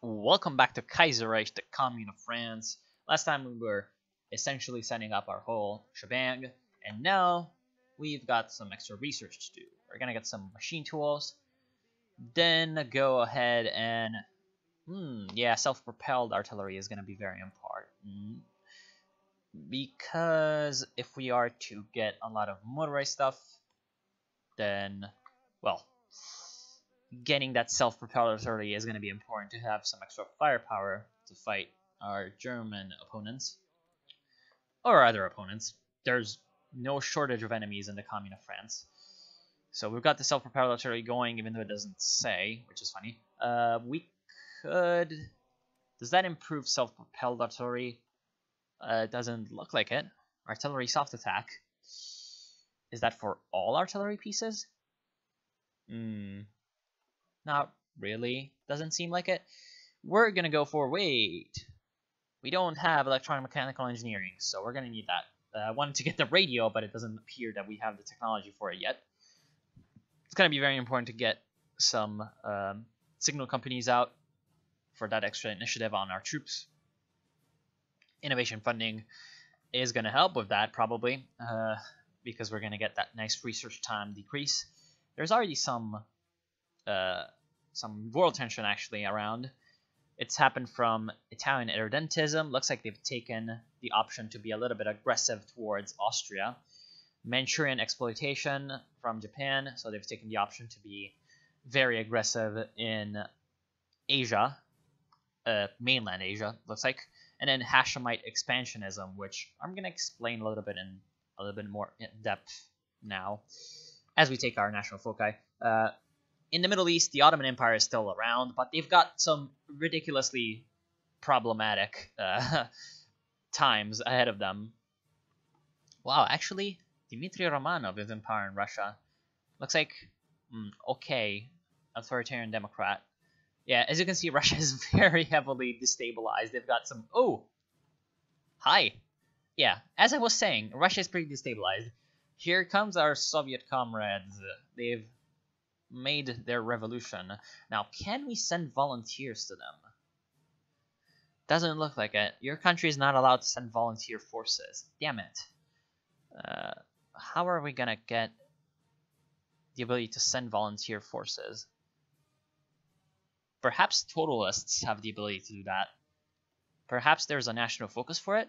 Welcome back to Kaiserreich, the Commune of France. Last time we were essentially setting up our whole shebang, and now we've got some extra research to do. We're gonna get some machine tools, then go ahead and, self-propelled artillery is gonna be very important. Because if we are to get a lot of motorized stuff, then, well, getting that self-propelled artillery is going to be important to have some extra firepower to fight our German opponents or other opponents. There's no shortage of enemies in the Commune of France. So we've got the self-propelled artillery going, even though it doesn't say, which is funny. We could... Does that improve self-propelled artillery? It doesn't look like it. Artillery soft attack. Is that for all artillery pieces? Not really. Doesn't seem like it. We're gonna go for wait. We don't have electromechanical engineering, so we're gonna need that. I wanted to get the radio, but it doesn't appear that we have the technology for it yet. It's gonna be very important to get some signal companies out for that extra initiative on our troops. Innovation funding is gonna help with that probably, because we're gonna get that nice research time decrease. There's already some world tension actually around. It's happened from Italian irredentism. Looks like they've taken the option to be a little bit aggressive towards Austria. Manchurian exploitation from Japan. So they've taken the option to be very aggressive in Asia, mainland Asia, looks like. And then Hashemite expansionism, which I'm going to explain a little bit more in depth now as we take our national foci. In the Middle East, the Ottoman Empire is still around, but they've got some ridiculously problematic times ahead of them. Wow, actually, Dmitry Romanov is in power in Russia. Looks like, okay, authoritarian democrat. Yeah, as you can see, Russia is very heavily destabilized. They've got some... Oh! Hi! Yeah, as I was saying, Russia is pretty destabilized. Here comes our Soviet comrades. They've made their revolution. Now, can we send volunteers to them? Doesn't look like it. Your country is not allowed to send volunteer forces. Damn it. How are we gonna get the ability to send volunteer forces? Perhaps totalists have the ability to do that. Perhaps there's a national focus for it?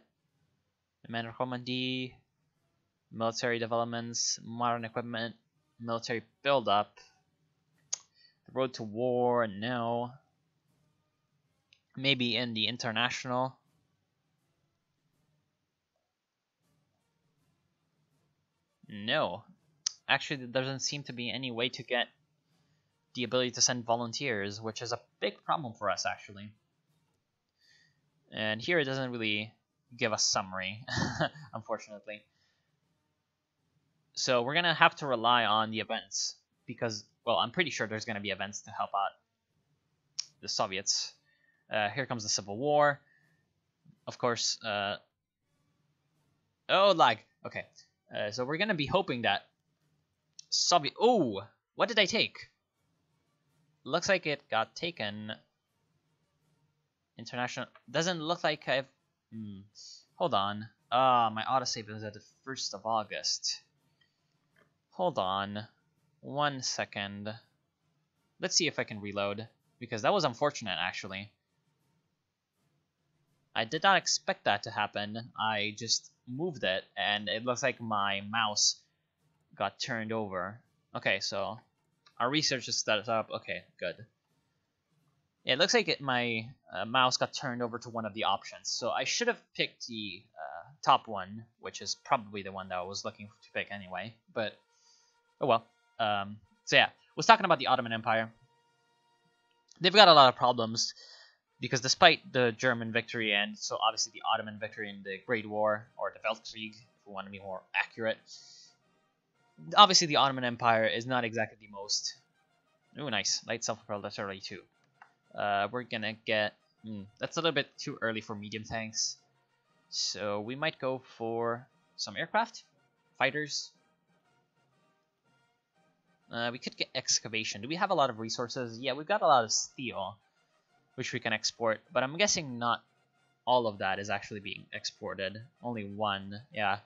Military developments, modern equipment, military build-up. The road to war, no. Maybe in the international. No. Actually, there doesn't seem to be any way to get the ability to send volunteers, which is a big problem for us, actually. And here it doesn't really give a summary, unfortunately. So we're going to have to rely on the events, because, well, I'm pretty sure there's going to be events to help out the Soviets. Here comes the Civil War. Of course, oh, lag. Okay. So we're going to be hoping that Soviet... Oh! What did I take? Looks like it got taken. International... Doesn't look like I've... Hold on. My autosave is at the 1st of August. Hold on. 1 second. Let's see if I can reload, because that was unfortunate, actually. I did not expect that to happen. I just moved it, and it looks like my mouse got turned over. Okay, so our research is set up. Okay, good. Yeah, it looks like my mouse got turned over to one of the options, so I should have picked the top one, which is probably the one that I was looking to pick anyway, but oh well. So yeah, was talking about the Ottoman Empire. They've got a lot of problems, because despite the German victory and so obviously the Ottoman victory in the Great War, or the Weltkrieg, if we want to be more accurate, obviously the Ottoman Empire is not exactly the most... Ooh, nice. Light self-propelled artillery too. We're gonna get... that's a little bit too early for medium tanks. So we might go for some aircraft, fighters. We could get excavation. Do we have a lot of resources? Yeah, we've got a lot of steel. which we can export. But I'm guessing not all of that is actually being exported. Only one, yeah.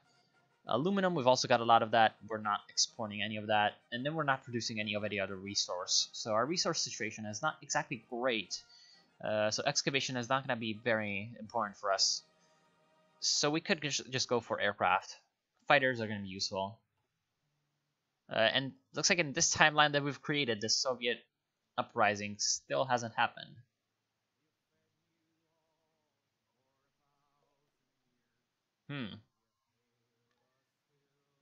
Aluminum, we've also got a lot of that. We're not exporting any of that. And then we're not producing any of any other resource. So our resource situation is not exactly great. So excavation is not going to be very important for us. So we could just go for aircraft. Fighters are going to be useful. And looks like in this timeline that we've created, the Soviet uprising still hasn't happened.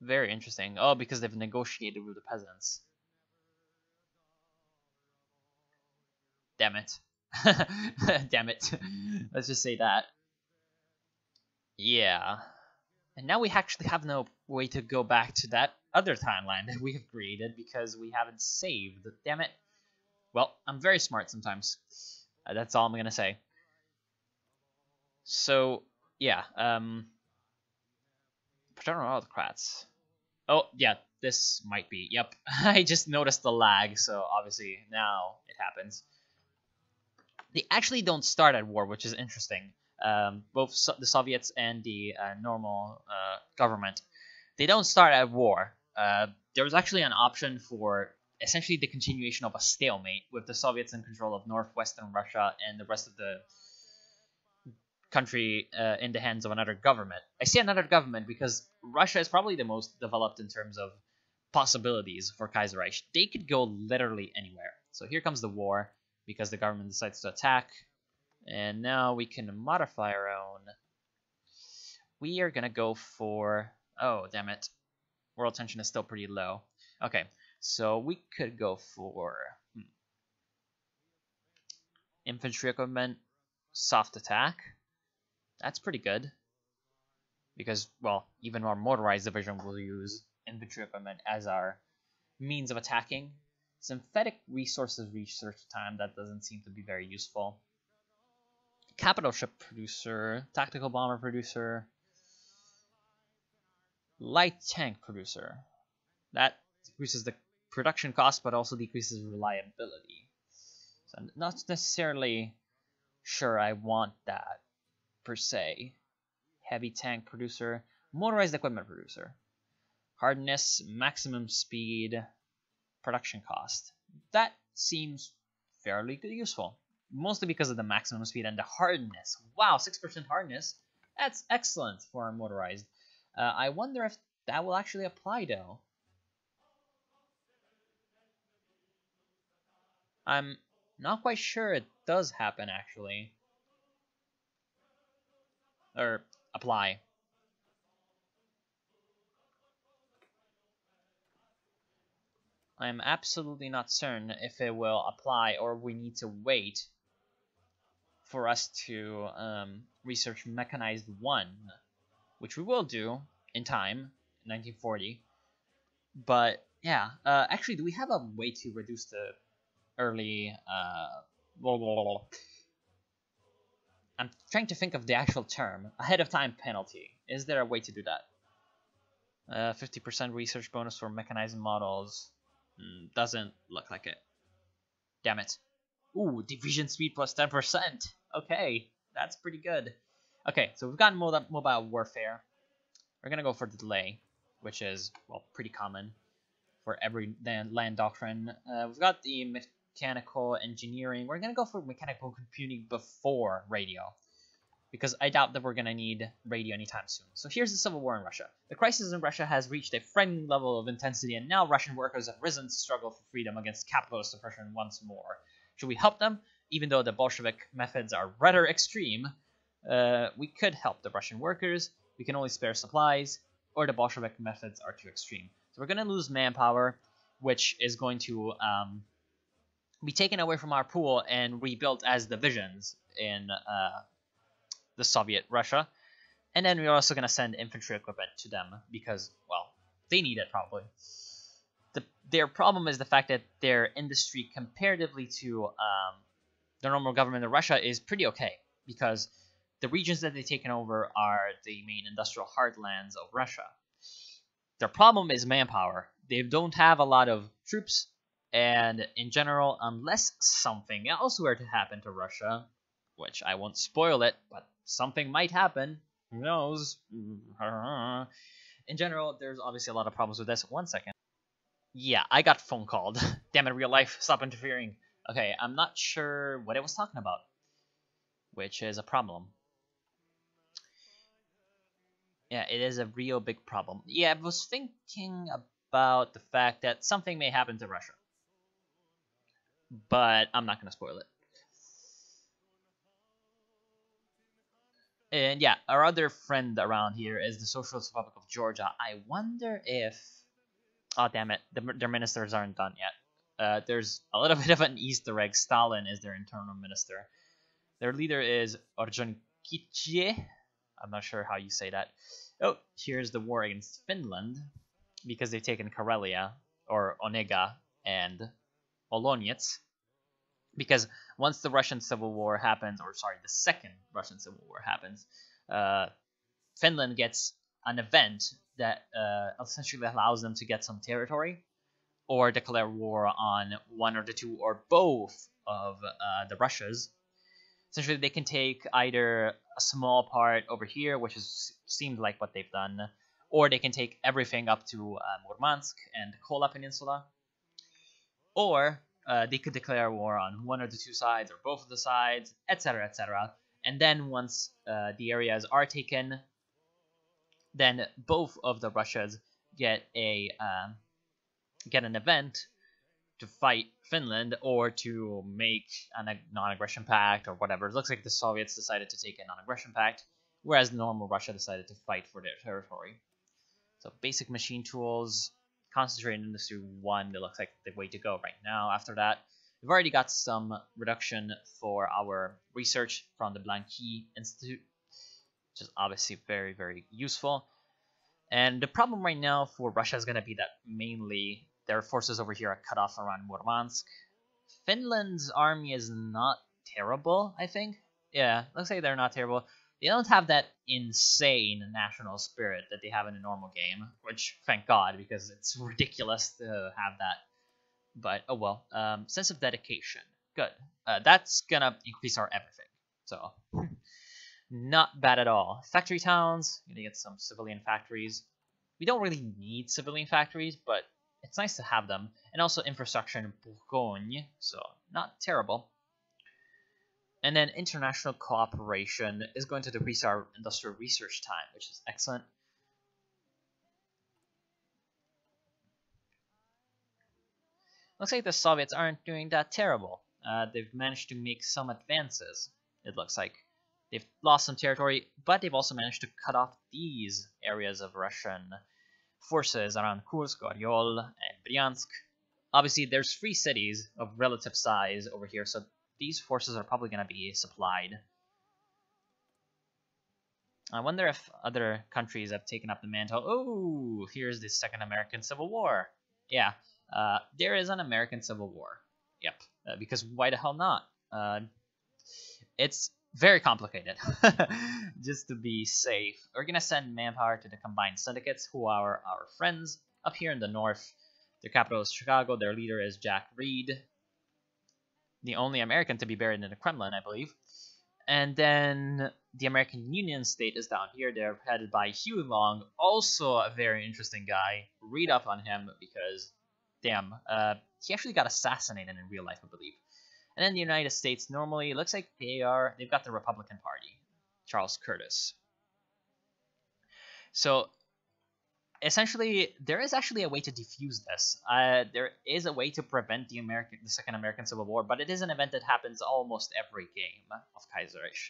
Very interesting. Oh, because they've negotiated with the peasants. Damn it. Damn it. Let's just say that. Yeah. And now we actually have no way to go back to that other timeline that we have created because we haven't saved. Damn it. Well, I'm very smart sometimes. That's all I'm going to say. So, yeah. Paternal autocrats. Oh, yeah, this might be. Yep. I just noticed the lag, so obviously now it happens. They actually don't start at war, which is interesting. Both the Soviets and the normal government, they don't start at war. There was actually an option for essentially the continuation of a stalemate with the Soviets in control of northwestern Russia and the rest of the country in the hands of another government. I say another government because Russia is probably the most developed in terms of possibilities for Kaiserreich. They could go literally anywhere. So here comes the war because the government decides to attack. And now we can modify our own. We are going to go for... Oh, damn it. World tension is still pretty low. Okay, so we could go for... Infantry equipment, soft attack. That's pretty good. Because, well, even our motorized division will use infantry equipment as our means of attacking. Synthetic resources research time, that doesn't seem to be very useful. Capital ship producer, tactical bomber producer, light tank producer. That decreases the production cost, but also decreases reliability. So I'm not necessarily sure I want that, per se. Heavy tank producer, motorized equipment producer. Hardness, maximum speed, production cost. That seems fairly useful. Mostly because of the maximum speed and the hardness. Wow, 6% hardness. That's excellent for motorized. I wonder if that will actually apply, though. I'm not quite sure it does happen, actually. Or apply. I'm absolutely not certain if it will apply or we need to wait for us to research Mechanized 1, which we will do in time, 1940. But yeah, actually, do we have a way to reduce the early... I'm trying to think of the actual term. Ahead of time penalty. Is there a way to do that? 50% research bonus for mechanized models. Doesn't look like it. Damn it. Ooh, division speed plus 10%. Okay, that's pretty good. Okay, so we've got mobile warfare. We're gonna go for the delay, which is, well, pretty common for every land doctrine. We've got the mechanical engineering. We're gonna go for mechanical computing before radio, because I doubt that we're gonna need radio anytime soon. So here's the civil war in Russia. The crisis in Russia has reached a frightening level of intensity, and now Russian workers have risen to struggle for freedom against capitalist oppression once more. Should we help them? Even though the Bolshevik methods are rather extreme, we could help the Russian workers. We can only spare supplies, or the Bolshevik methods are too extreme. So we're going to lose manpower, which is going to be taken away from our pool and rebuilt as divisions in the Soviet Russia. And then we're also going to send infantry equipment to them because, well, they need it probably. Their problem is the fact that their industry comparatively to the normal government of Russia is pretty okay, because the regions that they've taken over are the main industrial heartlands of Russia. Their problem is manpower. They don't have a lot of troops, And in general, unless something else were to happen to Russia, which I won't spoil it, but something might happen. Who knows? In general, there's obviously a lot of problems with this. 1 second. Yeah, I got phone called. Damn it, real life, stop interfering. Okay, I'm not sure what it was talking about, which is a problem. Yeah, it is a real big problem. Yeah, I was thinking about the fact that something may happen to Russia, but I'm not going to spoil it. And yeah, our other friend around here is the Socialist Republic of Georgia. I wonder if... Oh, damn it. Their ministers aren't done yet. There's a little bit of an Easter egg. Stalin is their internal minister. Their leader is Orjonkitje. I'm not sure how you say that. Oh, here's the war against Finland, because they've taken Karelia, or Onega, and Olonets. Because once the Russian Civil War happens, or sorry, the second Russian Civil War happens, Finland gets an event that essentially allows them to get some territory, or declare war on one or the two or both of the Russias. Essentially, they can take either a small part over here, which seemed like what they've done, or they can take everything up to Murmansk and Kola Peninsula, or they could declare war on one of the two sides or both of the sides, etc., etc. And then once the areas are taken, then both of the Russias get an event to fight Finland or to make a non-aggression pact or whatever. It looks like the Soviets decided to take a non-aggression pact, whereas normal Russia decided to fight for their territory. So basic machine tools, concentrated industry 1, that looks like the way to go right now. After that, we've already got some reduction for our research from the Blanqui Institute, which is obviously very, very useful. And the problem right now for Russia is going to be that mainly their forces over here are cut off around Murmansk. Finland's army is not terrible, I think. Yeah, let's say they're not terrible. They don't have that insane national spirit that they have in a normal game, which, thank God, because it's ridiculous to have that. But, oh well. Sense of dedication. Good. That's gonna increase our everything. So, not bad at all. Factory towns. Gonna get some civilian factories. We don't really need civilian factories, but it's nice to have them. And also infrastructure in Bourgogne, so not terrible. And then international cooperation is going to decrease our industrial research time, which is excellent. Looks like the Soviets aren't doing that terrible. They've managed to make some advances, it looks like. They've lost some territory, but they've also managed to cut off these areas of Russian forces around Kursk, Oryol, and Bryansk. Obviously, there's 3 cities of relative size over here, so these forces are probably going to be supplied. I wonder if other countries have taken up the mantle. Oh, here's the Second American Civil War. Yeah, there is an American Civil War. Yep, because why the hell not? It's very complicated. Just to be safe, we're going to send manpower to the Combined Syndicates, who are our friends up here in the north. Their capital is Chicago. Their leader is Jack Reed, the only American to be buried in the Kremlin, I believe. And then the American Union State is down here. They're headed by Huey Long, also a very interesting guy. Read up on him because, damn, he actually got assassinated in real life, I believe. And then the United States, normally, it looks like they've got the Republican Party, Charles Curtis. So essentially, there is actually a way to defuse this. There is a way to prevent the Second American Civil War, but it is an event that happens almost every game of Kaiserreich.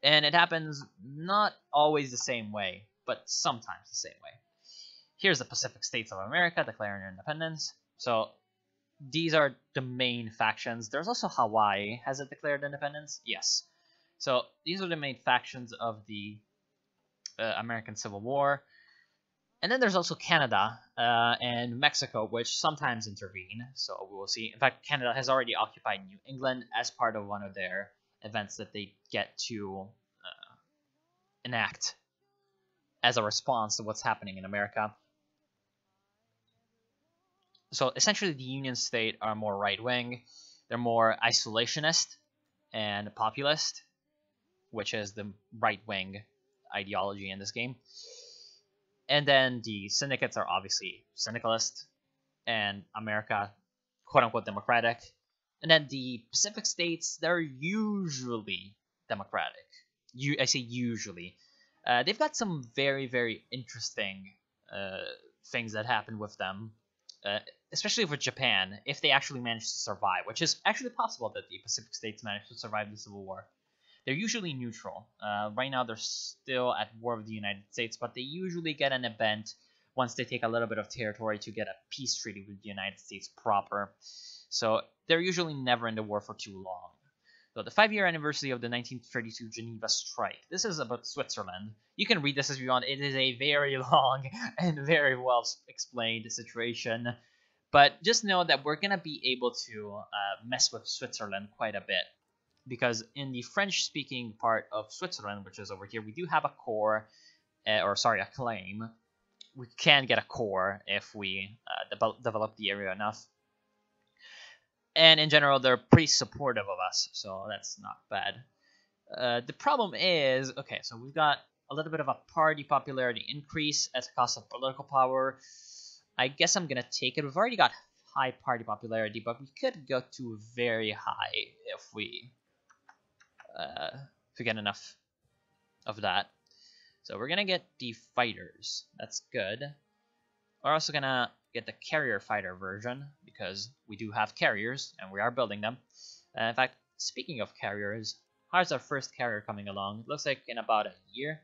And it happens not always the same way, but sometimes the same way. Here's the Pacific States of America declaring their independence. So these are the main factions. There's also Hawaii. Has it declared independence? Yes. So these are the main factions of the American Civil War. And then there's also Canada and Mexico, which sometimes intervene. So we will see. In fact, Canada has already occupied New England as part of one of their events that they get to enact as a response to what's happening in America. So essentially, the Union State are more right wing. They're more isolationist and populist, which is the right wing ideology in this game. And then the syndicates are obviously syndicalist, and America, quote unquote, democratic. And then the Pacific states, they're usually democratic. I say usually. They've got some very, very interesting things that happen with them, especially with Japan, if they actually manage to survive, which is actually possible that the Pacific states manage to survive the Civil War. They're usually neutral. Right now, they're still at war with the United States, but they usually get an event once they take a little bit of territory to get a peace treaty with the United States proper. So they're usually never in the war for too long. So the 5-year anniversary of the 1932 Geneva strike. This is about Switzerland. You can read this as you want. It is a very long and very well explained situation. But just know that we're going to be able to mess with Switzerland quite a bit. Because in the French-speaking part of Switzerland, which is over here, we do have a core, a claim. We can get a core if we develop the area enough. And in general, they're pretty supportive of us, so that's not bad. The problem is, okay, so we've got a little bit of a party popularity increase at the cost of political power. I guess I'm going to take it. We've already got high party popularity, but we could go to very high if we get enough of that. So we're going to get the fighters. That's good. We're also going to get the carrier fighter version because we do have carriers and we are building them. In fact, speaking of carriers, how's our first carrier coming along? It looks like in about a year.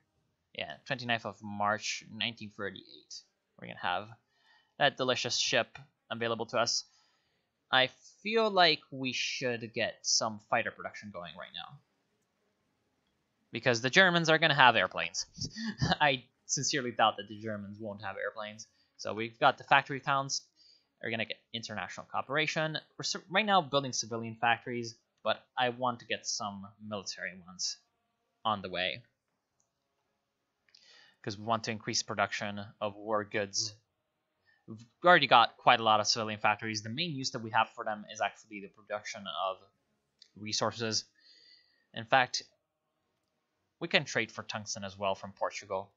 Yeah, 29th of March, 1938. We're going to have that delicious ship available to us. I feel like we should get some fighter production going right now, because the Germans are going to have airplanes. I sincerely doubt that the Germans won't have airplanes. So we've got the factory towns. We're going to get international cooperation. We're right now building civilian factories, but I want to get some military ones on the way, because we want to increase production of war goods. We've already got quite a lot of civilian factories. The main use that we have for them is actually the production of resources. In fact, we can trade for tungsten as well from Portugal.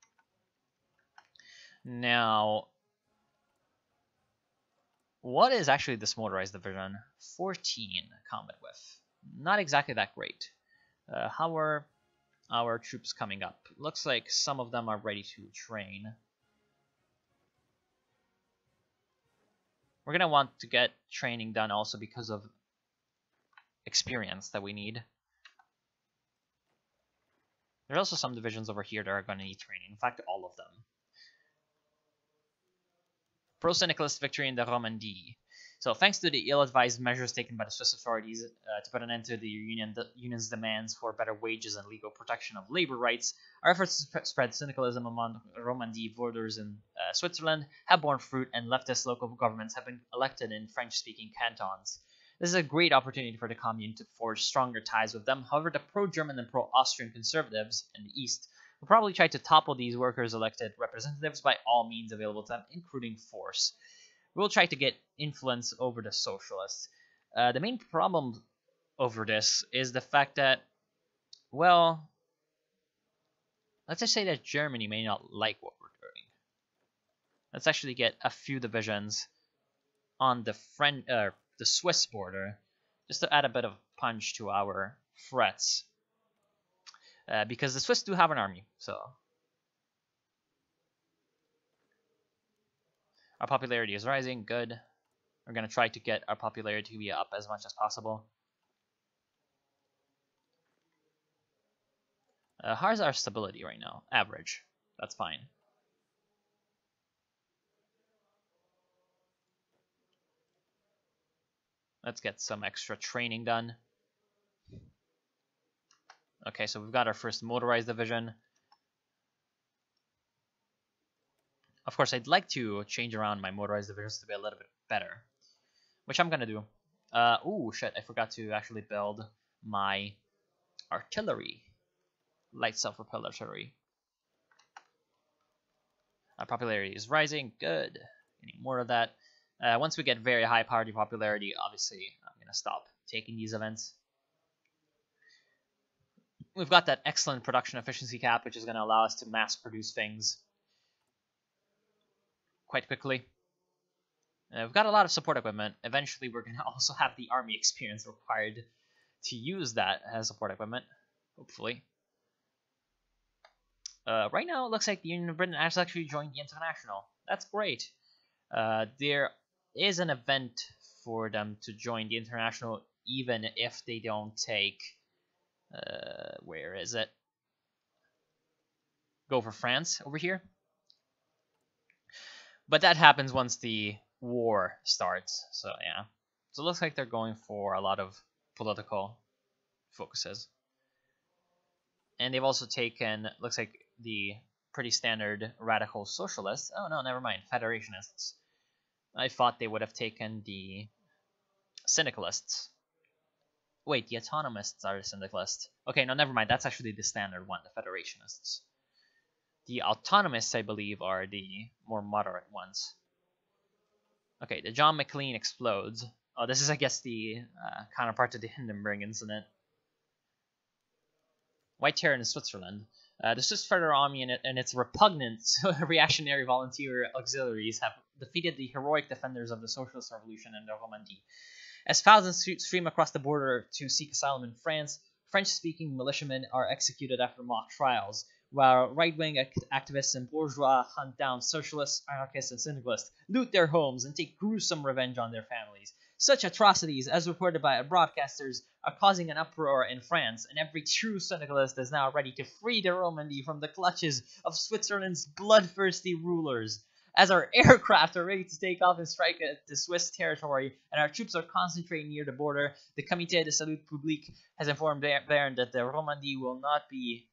Now, what is actually this motorized division? 14 combat with. Not exactly that great. How are our troops coming up? Looks like some of them are ready to train. We're going to want to get training done also because of experience that we need. There are also some divisions over here that are going to need training. In fact, all of them. Pro-syndicalist victory in the Romandie. So thanks to the ill-advised measures taken by the Swiss authorities to put an end to the union's demands for better wages and legal protection of labor rights, our efforts to spread syndicalism among Romandie voters in Switzerland have borne fruit, and leftist local governments have been elected in French-speaking cantons. This is a great opportunity for the Commune to forge stronger ties with them. However, the pro-German and pro-Austrian conservatives in the East will probably try to topple these workers' elected representatives by all means available to them, including force. We'll try to get influence over the socialists. The main problem over this is the fact that, well, let's just say that Germany may not like what we're doing. Let's actually get a few divisions on the Swiss border, just to add a bit of punch to our threats. Because the Swiss do have an army, so our popularity is rising. Good. We're going to try to get our popularity to be up as much as possible. How's our stability right now? Average. That's fine. Let's get some extra training done. Okay, so we've got our first motorized division. Of course, I'd like to change around my motorized divisions to be a little bit better, which I'm going to do. Ooh, shit, I forgot to actually build my artillery. Light self-propelled artillery. Our popularity is rising. Good. Getting more of that. Once we get very high party popularity, obviously I'm going to stop taking these events. We've got that excellent production efficiency cap, which is going to allow us to mass produce things quite quickly. We've got a lot of support equipment. Eventually, we're going to also have the army experience required to use that as support equipment, hopefully. Right now, it looks like the Union of Britain has actually joined the International. That's great. There is an event for them to join the International, even if they don't take... where is it? Go for France over here. But that happens once the war starts, so yeah. So it looks like they're going for a lot of political focuses. And they've also taken, looks like, the pretty standard radical socialists. Oh no, never mind, federationists. I thought they would have taken the syndicalists. Wait, the autonomists are the syndicalists. Okay, no, never mind, that's actually the standard one, the federationists. The autonomists, I believe, are the more moderate ones. Okay, the John McLean explodes. Oh, this is, I guess, the counterpart to the Hindenburg incident. White Terror in Switzerland. The Swiss Federal Army and its repugnant reactionary volunteer auxiliaries have defeated the heroic defenders of the Socialist Revolution in the Romandie. As thousands stream across the border to seek asylum in France, French-speaking militiamen are executed after mock trials, while right-wing activists and bourgeois hunt down socialists, anarchists, and syndicalists, loot their homes, and take gruesome revenge on their families. Such atrocities, as reported by broadcasters, are causing an uproar in France, and every true syndicalist is now ready to free the Romandie from the clutches of Switzerland's bloodthirsty rulers. As our aircraft are ready to take off and strike at the Swiss territory, and our troops are concentrating near the border, the Comité de Salut Public has informed Bern that the Romandie will not be,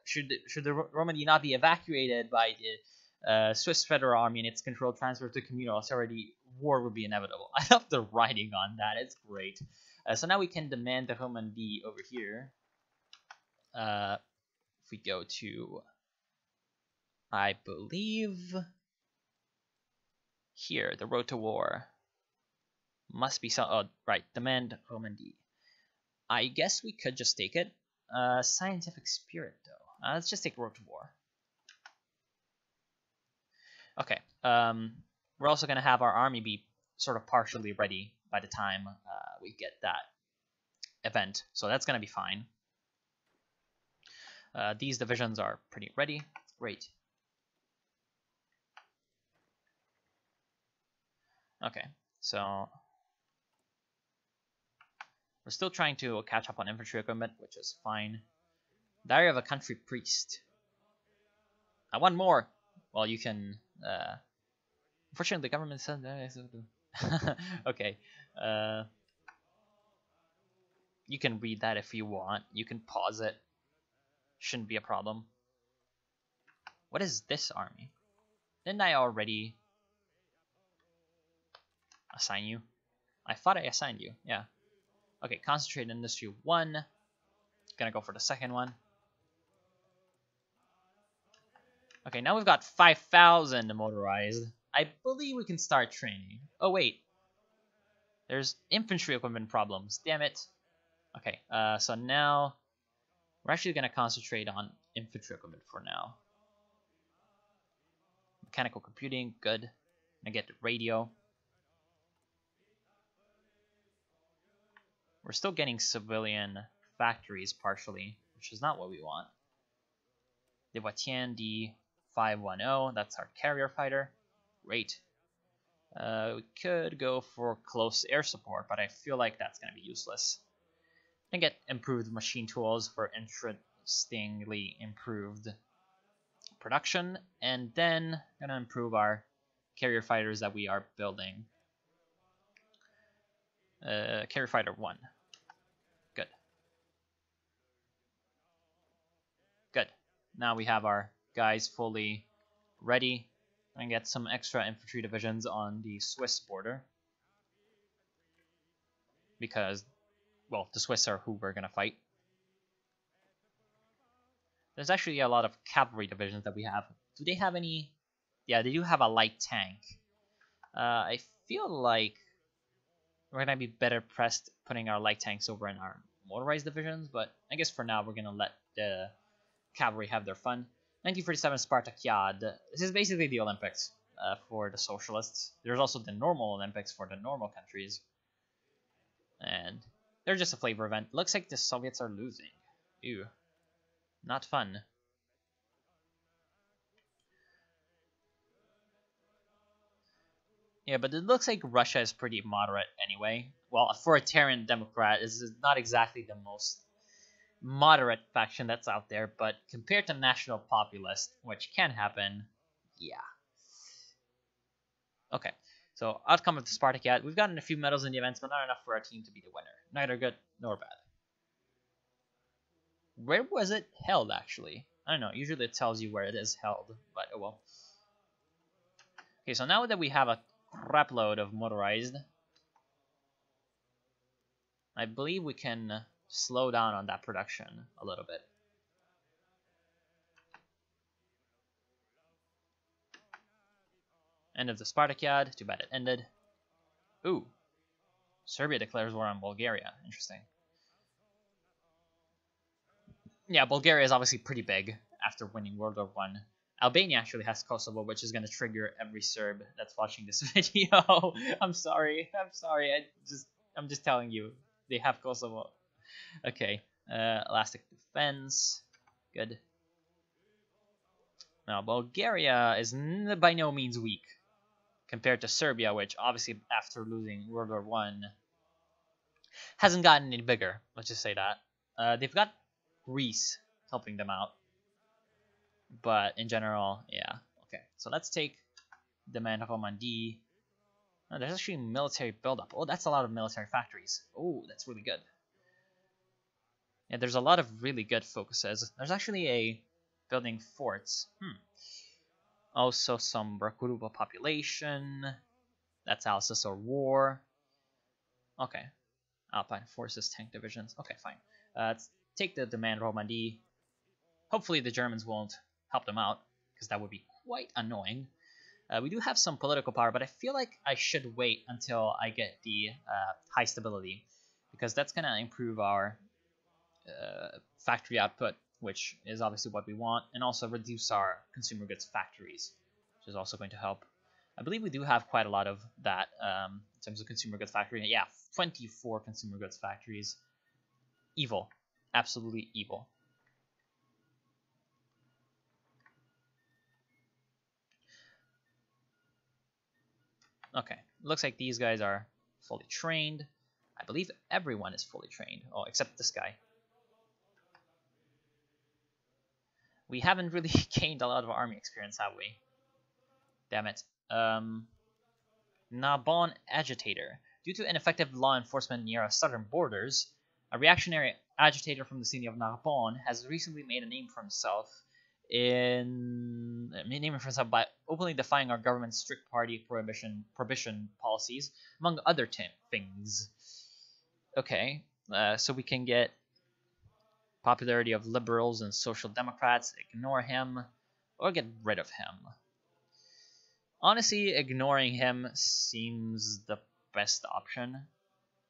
should the Romandie not be evacuated by the Swiss Federal Army and its controlled transfer to communal authority, war will be inevitable. I love the writing on that; it's great. So now we can demand the Romandie over here. If we go to, I believe, here, the road to war must be so. Oh, right, demand Romandie. I guess we could just take it. Scientific spirit, though. Let's just take road to war. Okay. We're also gonna have our army be sort of partially ready by the time we get that event, so that's gonna be fine. These divisions are pretty ready. Great. Okay, so we're still trying to catch up on infantry equipment, which is fine. Diary of a Country Priest. I want more. Well, you can... unfortunately, the government said... okay. You can read that if you want. You can pause it. Shouldn't be a problem. What is this army? Didn't I already assign you? I thought I assigned you. Yeah. Okay, concentrate industry 1. Gonna go for the second one. Okay, now we've got 5,000 motorized. I believe we can start training. Oh, wait. There's infantry equipment problems. Damn it. Okay, so now we're actually going to concentrate on infantry equipment for now. Mechanical computing, good. I get the radio. We're still getting civilian factories partially, which is not what we want. The Voitien D510, that's our carrier fighter. Great. We could go for close air support, but I feel like that's going to be useless. And get improved machine tools for interestingly improved production, and then gonna improve our carrier fighters that we are building. Carrier fighter 1. Good. Good. Now we have our guys fully ready. And get some extra infantry divisions on the Swiss border. Because, well, the Swiss are who we're going to fight. There's actually a lot of cavalry divisions that we have. Do they have any? Yeah, they do have a light tank. I feel like we're gonna be better pressed putting our light tanks over in our motorized divisions, but I guess for now we're gonna let the cavalry have their fun. 1947 Spartakiad. This is basically the Olympics for the socialists. There's also the normal Olympics for the normal countries, and they're just a flavor event. Looks like the Soviets are losing. Ew, not fun. Yeah, but it looks like Russia is pretty moderate anyway. Well, authoritarian Democrat is not exactly the most moderate faction that's out there, but compared to National Populist, which can happen, yeah. Okay, so outcome of the Spartakiad. We've gotten a few medals in the events, but not enough for our team to be the winner. Neither good nor bad. Where was it held, actually? I don't know. Usually it tells you where it is held, but oh well. Okay, so now that we have a crapload of motorized, I believe we can slow down on that production a little bit. End of the Spartakiad. Too bad it ended. Ooh. Serbia declares war on Bulgaria. Interesting. Yeah, Bulgaria is obviously pretty big after winning World War One. Albania actually has Kosovo, which is going to trigger every Serb that's watching this video. I'm sorry. I'm just telling you. They have Kosovo. Okay. Elastic defense. Good. Now, Bulgaria is by no means weak compared to Serbia, which obviously after losing World War One hasn't gotten any bigger. Let's just say that. They've got Greece helping them out, but in general, yeah. Okay, so let's take demand of Romandie. Oh, there's actually military buildup. Oh, that's a lot of military factories. Oh, that's really good. Yeah, there's a lot of really good focuses. There's actually a building forts. Also some Brakuruba population. That's Alsace War. Okay. Alpine forces, tank divisions. Okay, fine. Let's take the demand Romandie. Hopefully the Germans won't help them out, because that would be quite annoying. We do have some political power, but I feel like I should wait until I get the high stability, because that's going to improve our factory output, which is obviously what we want, and also reduce our consumer goods factories, which is also going to help. I believe we do have quite a lot of that in terms of consumer goods factory. Yeah, 24 consumer goods factories. Evil. Absolutely evil. Okay, looks like these guys are fully trained. I believe everyone is fully trained. Oh, except this guy. We haven't really gained a lot of army experience, have we? Damn it. Narbonne agitator. Due to ineffective law enforcement near our southern borders, a reactionary agitator from the city of Narbonne has recently made a name for himself by openly defying our government's strict party prohibition policies, among other things. Okay, so we can get popularity of liberals and social democrats, ignore him, or get rid of him. Honestly, ignoring him seems the best option,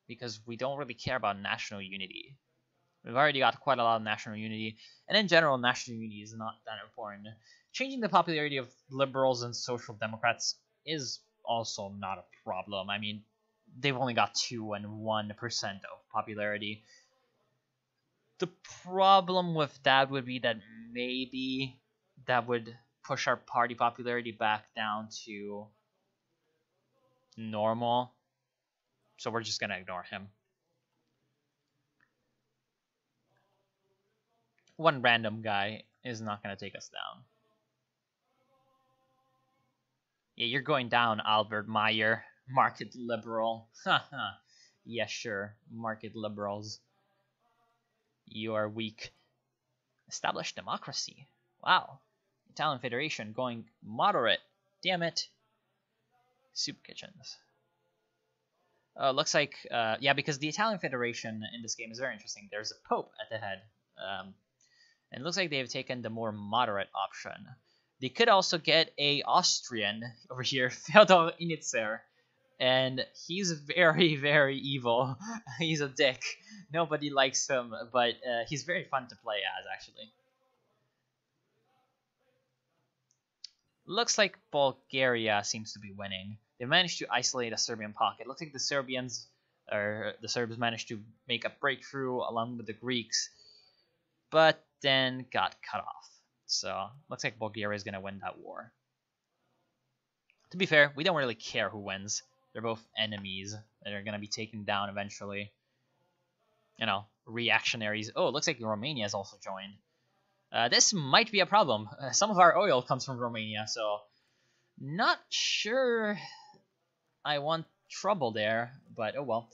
because we don't really care about national unity. We've already got quite a lot of national unity, and in general, national unity is not that important. Changing the popularity of liberals and social democrats is also not a problem. I mean, they've only got 2 and 1% of popularity. The problem with that would be that maybe that would push our party popularity back down to normal. So we're just going to ignore him. One random guy is not going to take us down. Yeah, you're going down, Albert Meyer. Market liberal. Haha. Yeah, sure. Market liberals. You are weak. Established democracy. Wow. Italian Federation going moderate. Damn it. Soup kitchens. Looks like, yeah, because the Italian Federation in this game is very interesting. There's a pope at the head. And it looks like they've taken the more moderate option. They could also get a Austrian over here, Theodor Initzer, and he's very, very evil. He's a dick. Nobody likes him, but he's very fun to play as, actually. Looks like Bulgaria seems to be winning. They managed to isolate a Serbian pocket. Looks like the Serbs managed to make a breakthrough along with the Greeks, but then got cut off. So looks like Bulgaria is gonna win that war. To be fair, we don't really care who wins. They're both enemies that are gonna be taken down eventually. You know, reactionaries. Oh, it looks like Romania has also joined. This might be a problem. Some of our oil comes from Romania, so not sure I want trouble there, but oh well.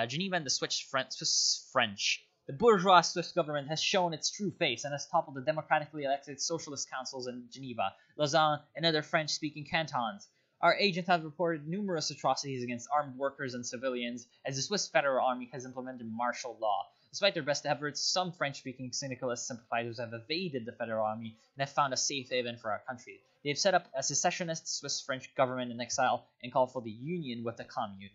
Geneva and the Swiss French. The bourgeois Swiss government has shown its true face and has toppled the democratically elected socialist councils in Geneva, Lausanne, and other French-speaking cantons. Our agents have reported numerous atrocities against armed workers and civilians, as the Swiss Federal Army has implemented martial law. Despite their best efforts, some French-speaking syndicalist sympathizers have evaded the Federal Army and have found a safe haven for our country. They have set up a secessionist Swiss-French government in exile and called for the union with the Commune.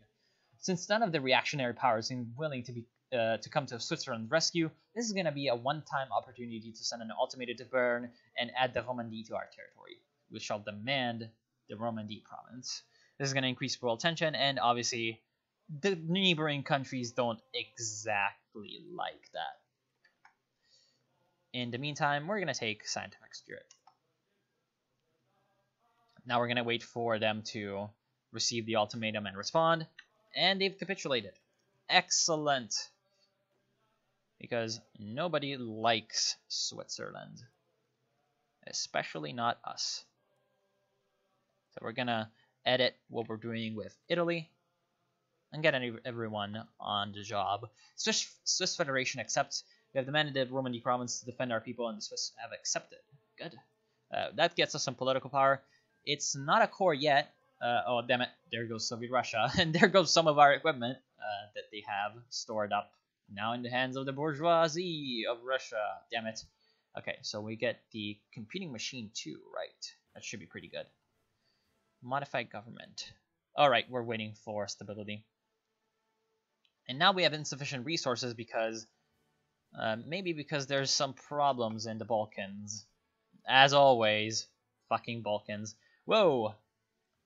Since none of the reactionary powers seem willing to come to Switzerland's rescue, this is going to be a one-time opportunity to send an ultimatum to Bern and add the Romandie to our territory. We shall demand the Romandie province. This is going to increase world tension, and obviously the neighboring countries don't exactly like that. In the meantime, we're going to take scientific spirit. Now we're going to wait for them to receive the ultimatum and respond, and they've capitulated. Excellent! Because nobody likes Switzerland, especially not us. So we're going to edit what we're doing with Italy and get everyone on the job. Swiss Federation accepts. We have demanded the Romandie province to defend our people, and the Swiss have accepted. Good. That gets us some political power. It's not a core yet. Oh, damn it. There goes Soviet Russia. And there goes some of our equipment that they have stored up. Now in the hands of the bourgeoisie of Russia. Damn it. Okay, so we get the computing machine too, right? That should be pretty good. Modified government. Alright, we're waiting for stability. And now we have insufficient resources because... maybe because there's some problems in the Balkans. As always. Fucking Balkans. Whoa!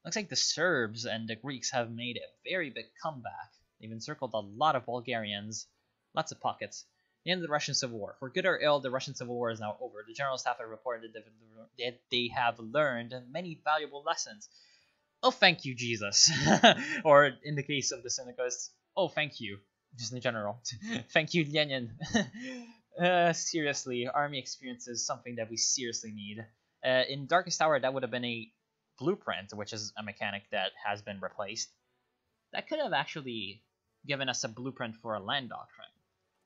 Looks like the Serbs and the Greeks have made a very big comeback. They've encircled a lot of Bulgarians. Lots of pockets. The end of the Russian Civil War. For good or ill, the Russian Civil War is now over. The General Staff have reported that they have learned many valuable lessons. Oh, thank you, Jesus. Or in the case of the syndicalists, oh, thank you. Just in general. Thank you, Lenin. Seriously, army experience is something that we seriously need. In Darkest Hour, that would have been a blueprint, which is a mechanic that has been replaced. That could have actually given us a blueprint for a land doctrine,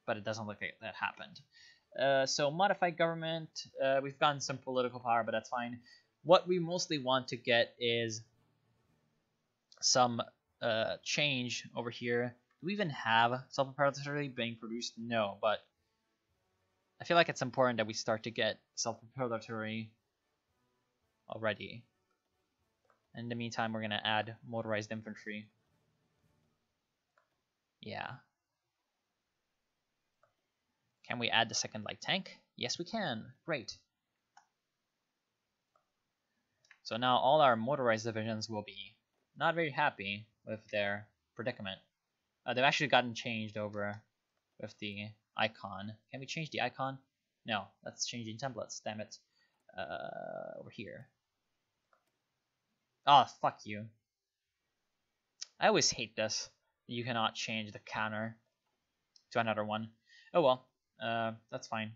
but it doesn't look like that happened. So modified government, we've gotten some political power, but that's fine. What we mostly want to get is some change over here. Do we even have self-preparatory being produced? No, but I feel like it's important that we start to get self-preparatory already. In the meantime, we're going to add motorized infantry. Yeah. Can we add the second light tank? Yes, we can. Great. So now all our motorized divisions will be not very happy with their predicament. They've actually gotten changed over with the icon. Can we change the icon? No, that's changing templates. Damn it. Over here. Oh, fuck you. I always hate this. You cannot change the counter to another one. Oh well, that's fine.